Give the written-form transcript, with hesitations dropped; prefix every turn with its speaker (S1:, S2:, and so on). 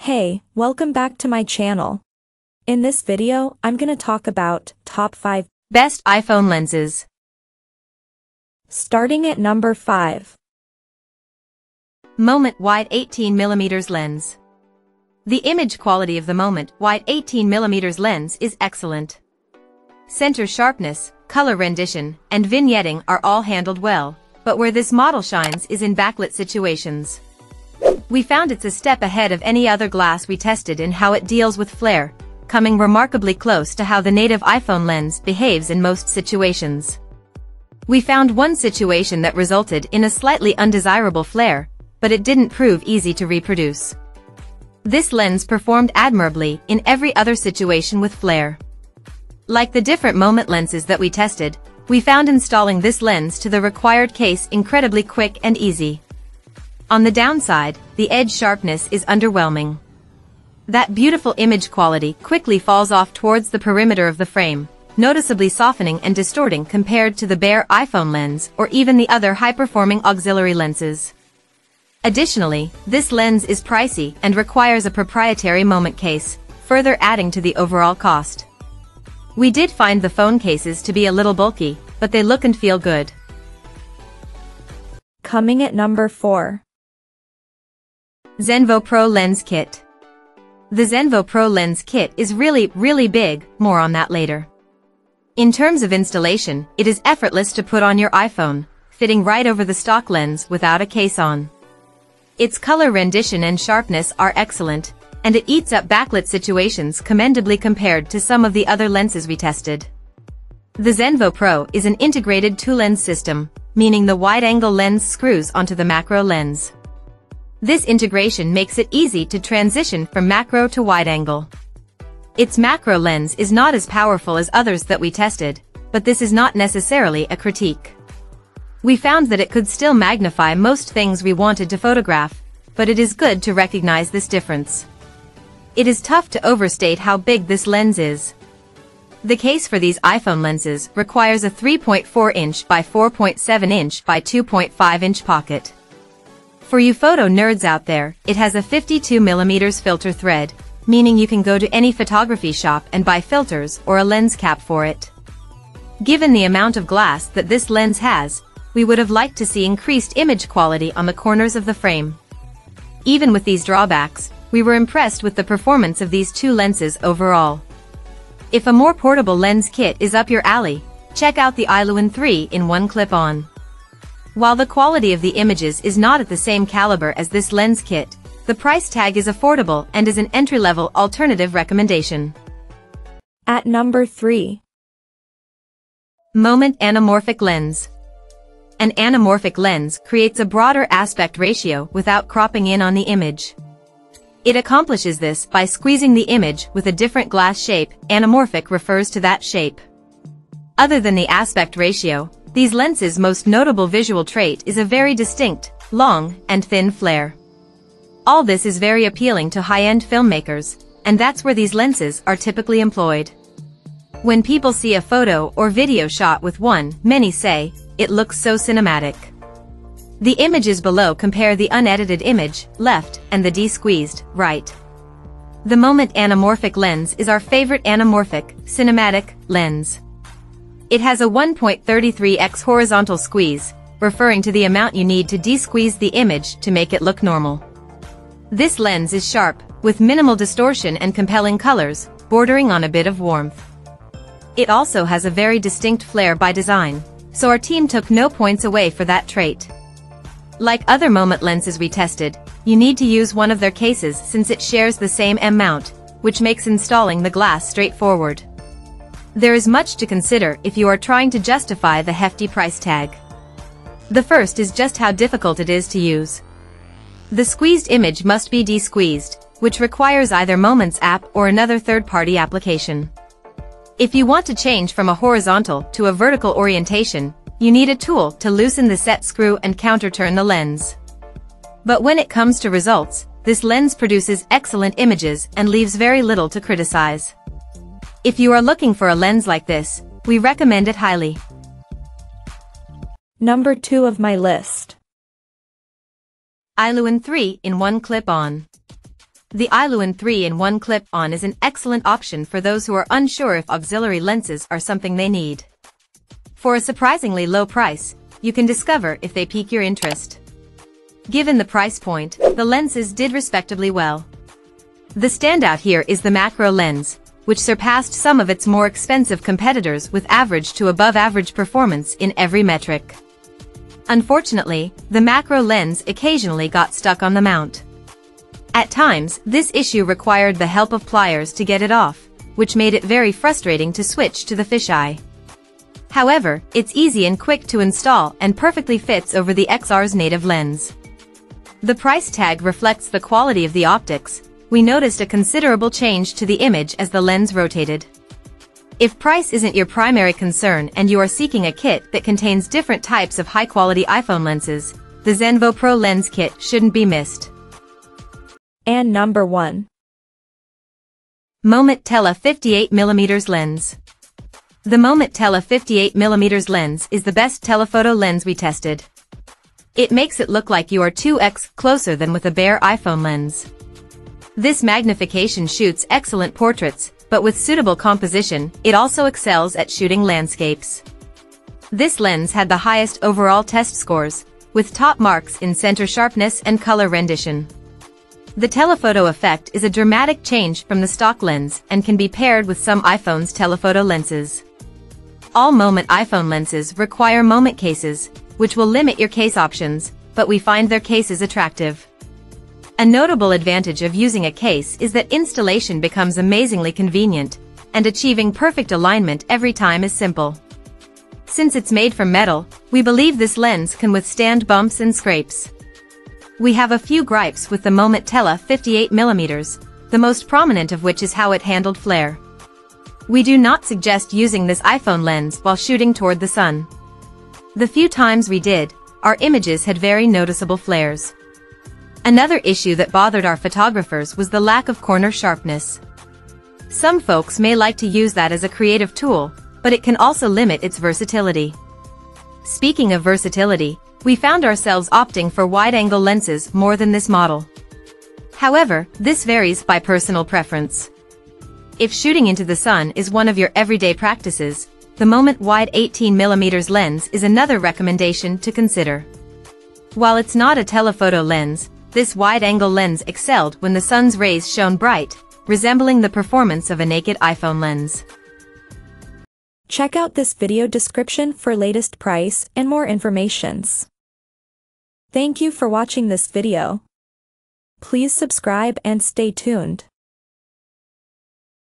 S1: Hey, welcome back to my channel. In this video, I'm gonna talk about top 5
S2: best iPhone lenses.
S1: Starting at number 5.
S2: Moment wide 18mm lens. The image quality of the Moment wide 18mm lens is excellent. Center sharpness, color rendition, and vignetting are all handled well, but where this model shines is in backlit situations. We found it's a step ahead of any other glass we tested in how it deals with flare, coming remarkably close to how the native iPhone lens behaves in most situations. We found one situation that resulted in a slightly undesirable flare, but it didn't prove easy to reproduce. This lens performed admirably in every other situation with flare. Like the different Moment lenses that we tested, we found installing this lens to the required case incredibly quick and easy. On the downside, the edge sharpness is underwhelming. That beautiful image quality quickly falls off towards the perimeter of the frame, noticeably softening and distorting compared to the bare iPhone lens or even the other high-performing auxiliary lenses. Additionally, this lens is pricey and requires a proprietary Moment case, further adding to the overall cost. We did find the phone cases to be a little bulky, but they look and feel good.
S1: Coming at number 4.
S2: Xenvo Pro Lens Kit. The Xenvo Pro Lens Kit is really big, more on that later. In terms of installation, it is effortless to put on your iPhone, fitting right over the stock lens without a case on. Its color rendition and sharpness are excellent, and it eats up backlit situations commendably compared to some of the other lenses we tested. The Xenvo Pro is an integrated two-lens system, meaning the wide-angle lens screws onto the macro lens. This integration makes it easy to transition from macro to wide-angle. Its macro lens is not as powerful as others that we tested, but this is not necessarily a critique. We found that it could still magnify most things we wanted to photograph, but it is good to recognize this difference. It is tough to overstate how big this lens is. The case for these iPhone lenses requires a 3.4-inch by 4.7-inch by 2.5-inch pocket. For you photo nerds out there, it has a 52mm filter thread, meaning you can go to any photography shop and buy filters or a lens cap for it. Given the amount of glass that this lens has, we would have liked to see increased image quality on the corners of the frame. Even with these drawbacks, we were impressed with the performance of these two lenses overall. If a more portable lens kit is up your alley, check out the Ailun 3-in-1 clip-on. While the quality of the images is not at the same caliber as this lens kit, the price tag is affordable and is an entry-level alternative recommendation.
S1: At number 3.
S2: Moment Anamorphic Lens. An anamorphic lens creates a broader aspect ratio without cropping in on the image. It accomplishes this by squeezing the image with a different glass shape. Anamorphic refers to that shape. Other than the aspect ratio, these lenses' most notable visual trait is a very distinct, long, and thin flare. All this is very appealing to high-end filmmakers, and that's where these lenses are typically employed. When people see a photo or video shot with one, many say, "It looks so cinematic." The images below compare the unedited image, left, and the de-squeezed, right. The Moment Anamorphic lens is our favorite anamorphic, cinematic, lens. It has a 1.33x horizontal squeeze, referring to the amount you need to de-squeeze the image to make it look normal. This lens is sharp, with minimal distortion and compelling colors, bordering on a bit of warmth. It also has a very distinct flare by design, so our team took no points away for that trait. Like other Moment lenses we tested, you need to use one of their cases since it shares the same M mount, which makes installing the glass straightforward. There is much to consider if you are trying to justify the hefty price tag. The first is just how difficult it is to use. The squeezed image must be de-squeezed, which requires either Moments app or another third-party application. If you want to change from a horizontal to a vertical orientation, you need a tool to loosen the set screw and counter-turn the lens. But when it comes to results, this lens produces excellent images and leaves very little to criticize. If you are looking for a lens like this, we recommend it highly.
S1: Number 2 of my list.
S2: Ailun 3-in-1 clip-on. The Ailun 3-in-1 clip-on is an excellent option for those who are unsure if auxiliary lenses are something they need. For a surprisingly low price, you can discover if they pique your interest. Given the price point, the lenses did respectably well. The standout here is the macro lens, which surpassed some of its more expensive competitors with average to above-average performance in every metric. Unfortunately, the macro lens occasionally got stuck on the mount. At times, this issue required the help of pliers to get it off, which made it very frustrating to switch to the fisheye. However, it's easy and quick to install and perfectly fits over the XR's native lens. The price tag reflects the quality of the optics. We noticed a considerable change to the image as the lens rotated. If price isn't your primary concern and you are seeking a kit that contains different types of high-quality iPhone lenses, the Xenvo Pro Lens Kit shouldn't be missed.
S1: And number 1.
S2: Moment Tele 58mm Lens. The Moment Tele 58mm lens is the best telephoto lens we tested. It makes it look like you are 2x closer than with a bare iPhone lens. This magnification shoots excellent portraits, but with suitable composition, it also excels at shooting landscapes. This lens had the highest overall test scores, with top marks in center sharpness and color rendition. The telephoto effect is a dramatic change from the stock lens and can be paired with some iPhone's telephoto lenses. All Moment iPhone lenses require Moment cases, which will limit your case options, but we find their cases attractive. A notable advantage of using a case is that installation becomes amazingly convenient, and achieving perfect alignment every time is simple. Since it's made from metal, we believe this lens can withstand bumps and scrapes. We have a few gripes with the Moment Tele 58mm, the most prominent of which is how it handled flare. We do not suggest using this iPhone lens while shooting toward the sun. The few times we did, our images had very noticeable flares. Another issue that bothered our photographers was the lack of corner sharpness. Some folks may like to use that as a creative tool, but it can also limit its versatility. Speaking of versatility, we found ourselves opting for wide-angle lenses more than this model. However, this varies by personal preference. If shooting into the sun is one of your everyday practices, the Moment Wide 18mm lens is another recommendation to consider. While it's not a telephoto lens, this wide-angle lens excelled when the sun's rays shone bright, resembling the performance of a naked iPhone lens.
S1: Check out this video description for latest price and more informations. Thank you for watching this video. Please subscribe and stay tuned.